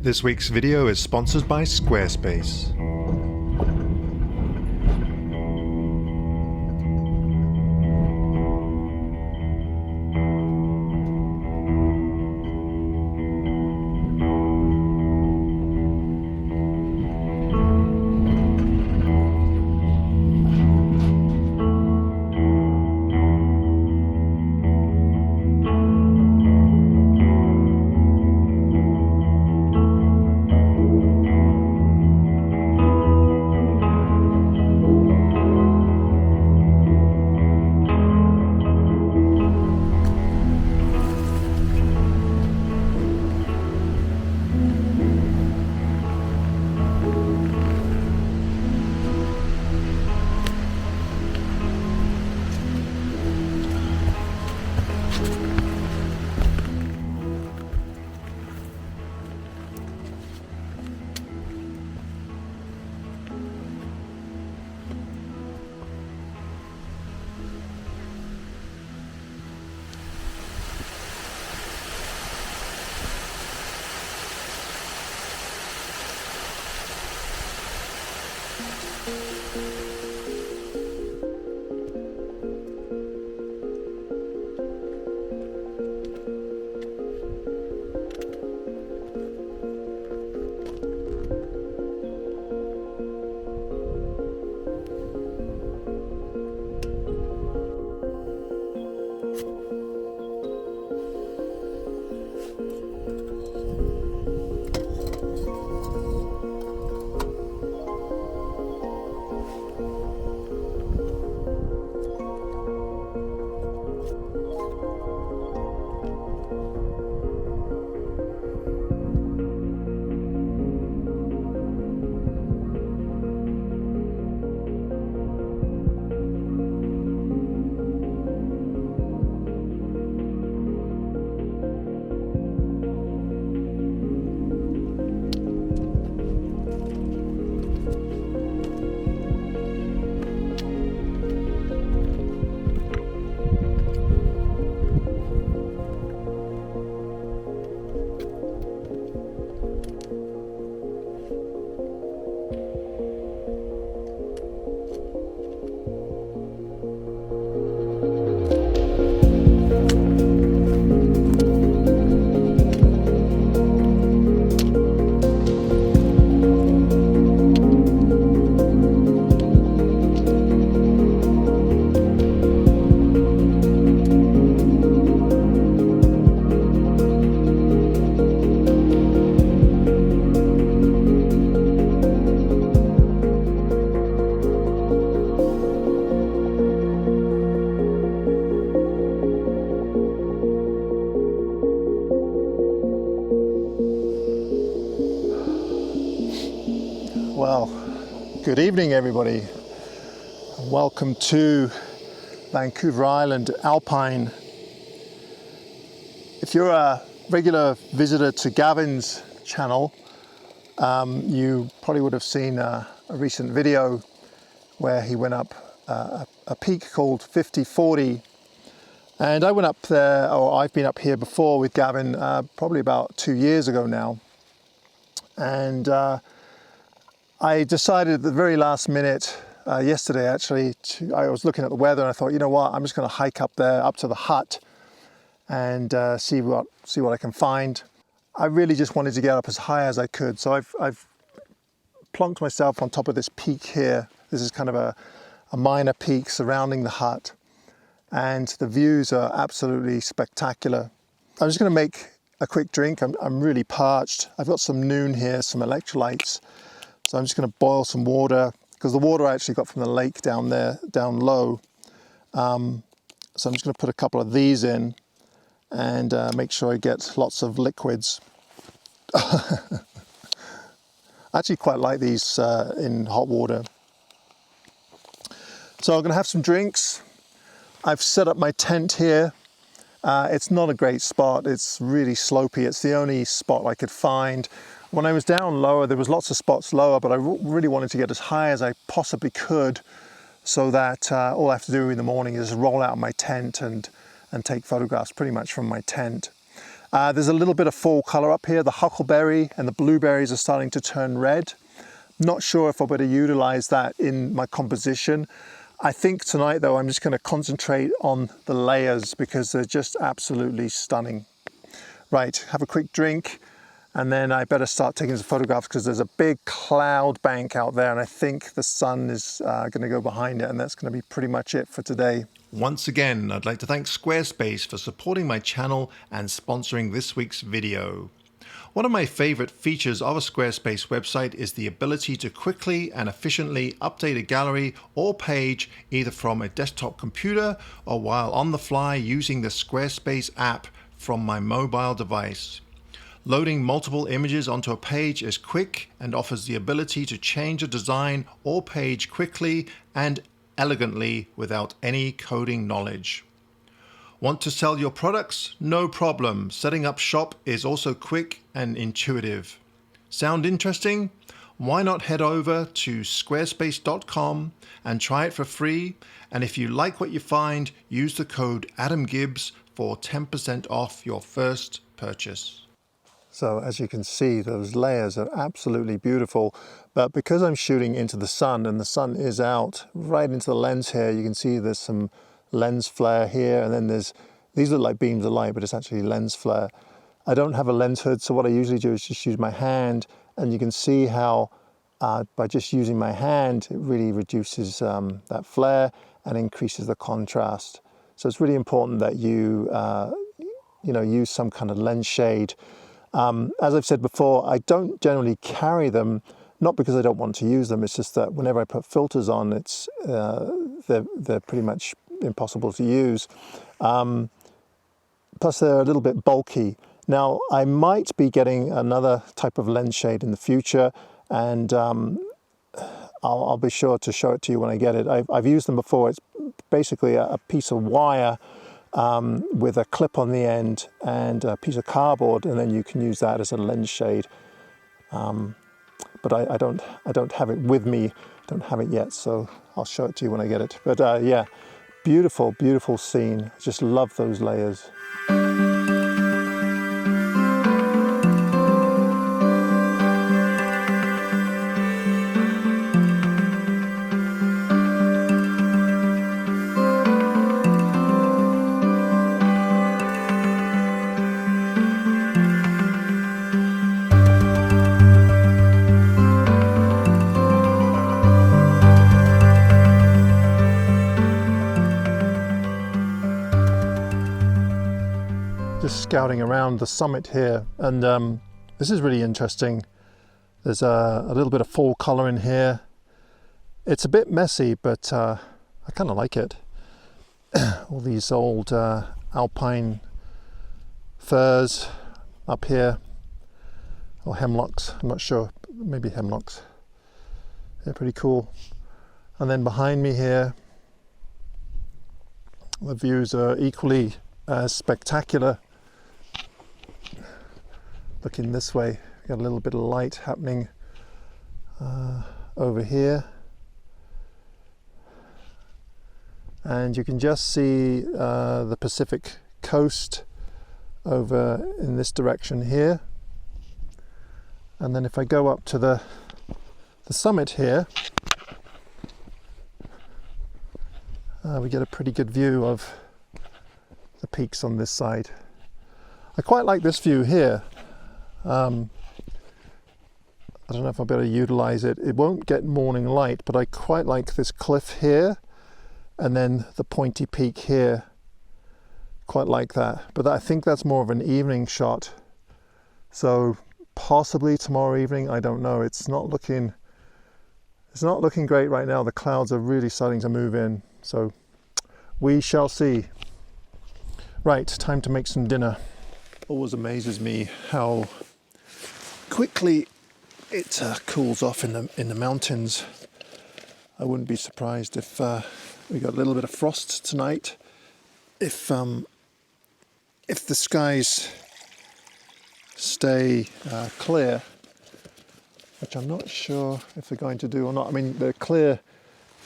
This week's video is sponsored by Squarespace. Well, good evening everybody. Welcome to Vancouver Island, Alpine. If you're a regular visitor to Gavin's channel, you probably would have seen a recent video where he went up a peak called 5040. And I went up there, or I've been up here before with Gavin probably about 2 years ago now. And I decided at the very last minute, yesterday actually, I was looking at the weather and I thought, you know what, I'm just going to hike up there, up to the hut and see what I can find. I really just wanted to get up as high as I could. So I've plonked myself on top of this peak here. This is kind of a minor peak surrounding the hut. And the views are absolutely spectacular. I'm just going to make a quick drink. I'm really parched. I've got some Noon here, some electrolytes. So I'm just going to boil some water, because the water I actually got from the lake down there, down low. So I'm just going to put a couple of these in and make sure I get lots of liquids. I actually quite like these in hot water. So I'm going to have some drinks. I've set up my tent here. It's not a great spot. It's really slopey. It's the only spot I could find. When I was down lower, there was lots of spots lower, but I really wanted to get as high as I possibly could so that all I have to do in the morning is roll out of my tent and take photographs pretty much from my tent. There's a little bit of fall color up here. The huckleberry and the blueberries are starting to turn red. Not sure if I'll be able to utilize that in my composition. I think tonight though, I'm just going to concentrate on the layers because they're just absolutely stunning. Right, have a quick drink and then I better start taking some photographs because there's a big cloud bank out there and I think the sun is going to go behind it, and that's going to be pretty much it for today. Once again, I'd like to thank Squarespace for supporting my channel and sponsoring this week's video. One of my favorite features of a Squarespace website is the ability to quickly and efficiently update a gallery or page either from a desktop computer or while on the fly using the Squarespace app from my mobile device. Loading multiple images onto a page is quick and offers the ability to change a design or page quickly and elegantly without any coding knowledge. Want to sell your products? No problem. Setting up shop is also quick and intuitive. Sound interesting? Why not head over to squarespace.com and try it for free? And if you like what you find, use the code AdamGibbs for 10% off your first purchase. So as you can see, those layers are absolutely beautiful, but because I'm shooting into the sun and the sun is out right into the lens here, you can see there's some lens flare here, and then these look like beams of light, but it's actually lens flare. I don't have a lens hood, so what I usually do is just use my hand, and you can see how by just using my hand, it really reduces that flare and increases the contrast. So it's really important that you use some kind of lens shade. As I've said before, I don't generally carry them, not because I don't want to use them, it's just that whenever I put filters on, they're pretty much impossible to use. Plus they're a little bit bulky. Now I might be getting another type of lens shade in the future, and I'll be sure to show it to you when I get it. I've used them before. It's basically a piece of wire with a clip on the end and a piece of cardboard, and then you can use that as a lens shade. But I don't have it with me, don't have it yet, so I'll show it to you when I get it. But yeah, beautiful, beautiful scene. Just love those layers. Just scouting around the summit here, and this is really interesting. There's a little bit of fall color in here. It's a bit messy, but I kind of like it. All these old Alpine firs up here, or hemlocks, I'm not sure, maybe hemlocks. They're pretty cool. And then behind me here, the views are equally as spectacular. Looking this way, got a little bit of light happening over here, and you can just see the Pacific coast over in this direction here. And then if I go up to the summit here, we get a pretty good view of the peaks on this side. I quite like this view here. I don't know if I'll be able to utilize it. It won't get morning light, but I quite like this cliff here and then the pointy peak here. Quite like that, but I think that's more of an evening shot. So possibly tomorrow evening, I don't know. It's not looking great right now. The clouds are really starting to move in, so we shall see. Right, time to make some dinner. Always amazes me how quickly it cools off in the mountains. I wouldn't be surprised if we got a little bit of frost tonight. If the skies stay clear, which I'm not sure if they're going to do or not. I mean, they're clear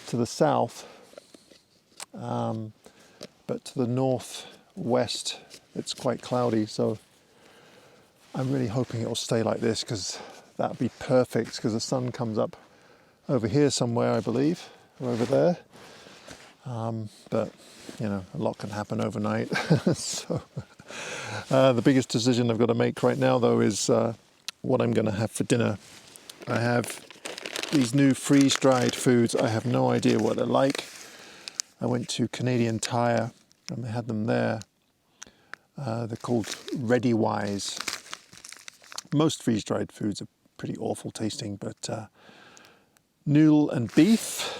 to the south, but to the northwest it's quite cloudy, so I'm really hoping it will stay like this, because that would be perfect, because the sun comes up over here somewhere, I believe, or over there. But you know, a lot can happen overnight. So the biggest decision I've got to make right now, though, is what I'm going to have for dinner. I have these new freeze-dried foods. I have no idea what they're like. I went to Canadian Tire and they had them there. They're called ReadyWise. Most freeze-dried foods are pretty awful tasting, but noodle and beef,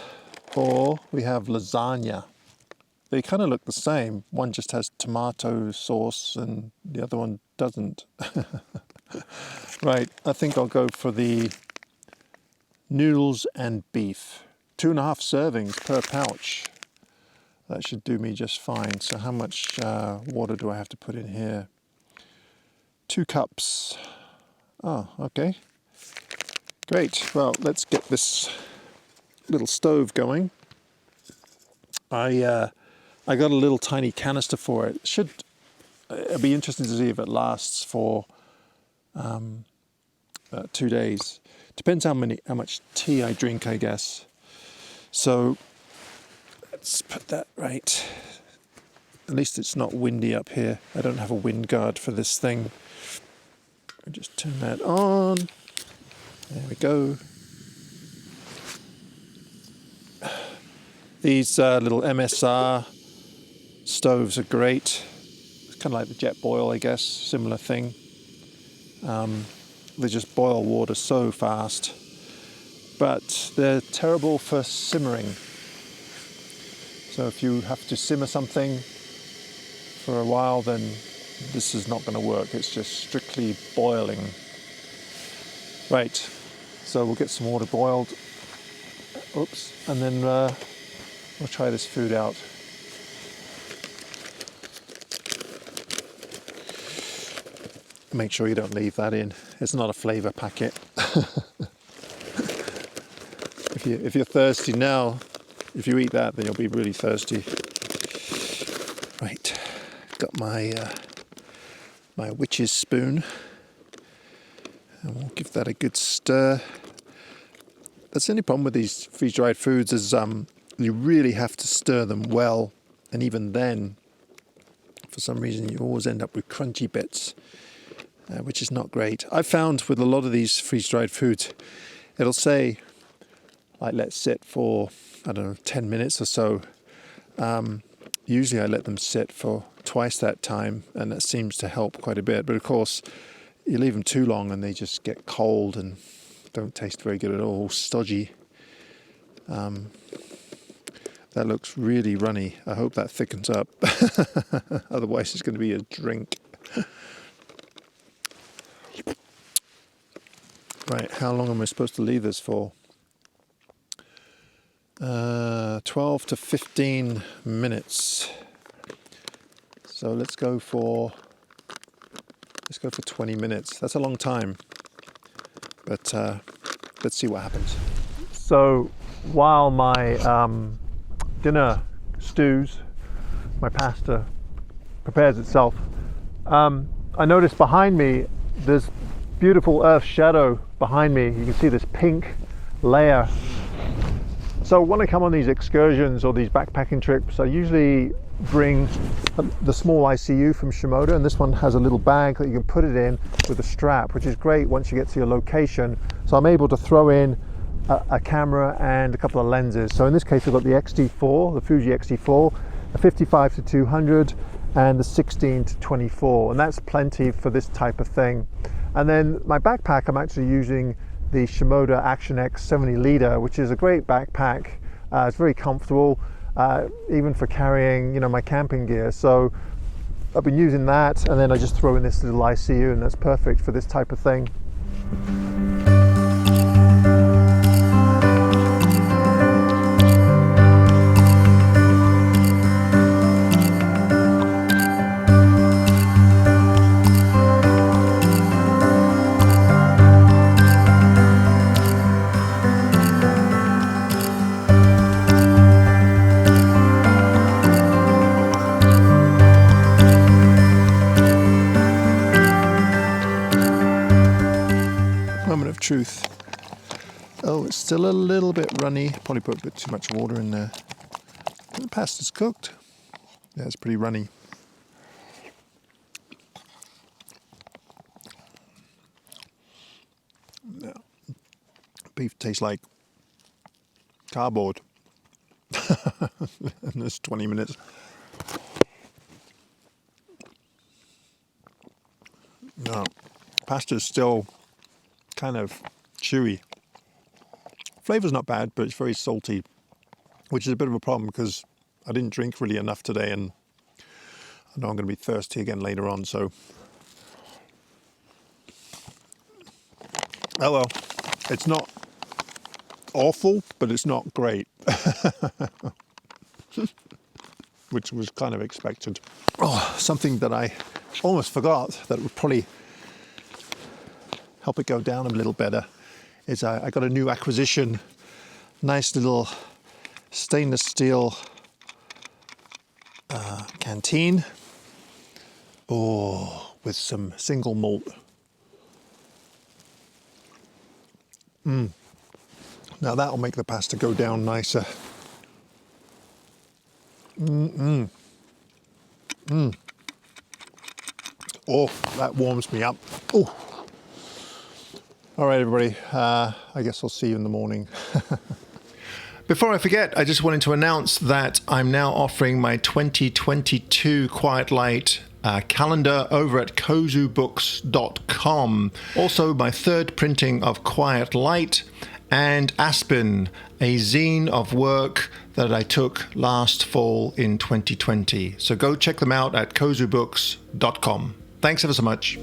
or we have lasagna. They kind of look the same. One just has tomato sauce and the other one doesn't. Right, I think I'll go for the noodles and beef. 2.5 servings per pouch. That should do me just fine. So how much water do I have to put in here? 2 cups. Oh, okay. Great. Well, let's get this little stove going. I got a little tiny canister for it. It'll be interesting to see if it lasts for 2 days. Depends how much tea I drink, I guess. So let's put that right. At least it's not windy up here. I don't have a wind guard for this thing. I'll just turn that on. There we go. These little MSR stoves are great. It's kind of like the jet boil, I guess, similar thing. They just boil water so fast, but they're terrible for simmering. So if you have to simmer something for a while, then this is not going to work. It's just strictly boiling. Right, so we'll get some water boiled. Oops, and then we'll try this food out. Make sure you don't leave that in. It's not a flavour packet. If you're thirsty now, if you eat that, then you'll be really thirsty. Right, got my my witch's spoon, and we'll give that a good stir. That's the only problem with these freeze-dried foods is you really have to stir them well, and even then, for some reason, you always end up with crunchy bits, which is not great. I've found with a lot of these freeze-dried foods, it'll say, like, let's sit for, I don't know, 10 minutes or so. Usually I let them sit for twice that time, and that seems to help quite a bit. But of course, you leave them too long and they just get cold and don't taste very good at all, stodgy. That looks really runny. I hope that thickens up. Otherwise it's going to be a drink. Right, how long am I supposed to leave this for? 12 to 15 minutes. So let's go for 20 minutes. That's a long time, but let's see what happens. So while my dinner stews, my pasta prepares itself, I noticed behind me there's beautiful earth shadow behind me. You can see this pink layer. So when I come on these excursions or these backpacking trips, I usually bring the small ICU from Shimoda, and this one has a little bag that you can put it in with a strap, which is great once you get to your location. So I'm able to throw in a camera and a couple of lenses. So in this case, I've got the XT4, the Fuji XT4, the 55 to 200, and the 16 to 24, and that's plenty for this type of thing. And then my backpack, I'm actually using the Shimoda Action X 70 liter, which is a great backpack. It's very comfortable, even for carrying, my camping gear. So I've been using that, and then I just throw in this little ICU, and that's perfect for this type of thing. Moment of truth. Oh, it's still a little bit runny. Probably put a bit too much water in there. The pasta's cooked. Yeah, it's pretty runny. Yeah. Beef tastes like cardboard. And it's 20 minutes. No, pasta's still kind of chewy. Flavor's not bad, but it's very salty, which is a bit of a problem because I didn't drink really enough today, and I know I'm going to be thirsty again later on, so. Oh well, it's not awful, but it's not great. Which was kind of expected. Oh, something that I almost forgot that would probably help it go down a little better is I got a new acquisition. Nice little stainless steel canteen. Oh, with some single malt. Now that'll make the pasta go down nicer. Oh, that warms me up. Oh. All right, everybody. I guess I'll see you in the morning. Before I forget, I just wanted to announce that I'm now offering my 2022 Quiet Light calendar over at kozubooks.com. Also, my third printing of Quiet Light and Aspen, a zine of work that I took last fall in 2020. So go check them out at kozubooks.com. Thanks ever so much.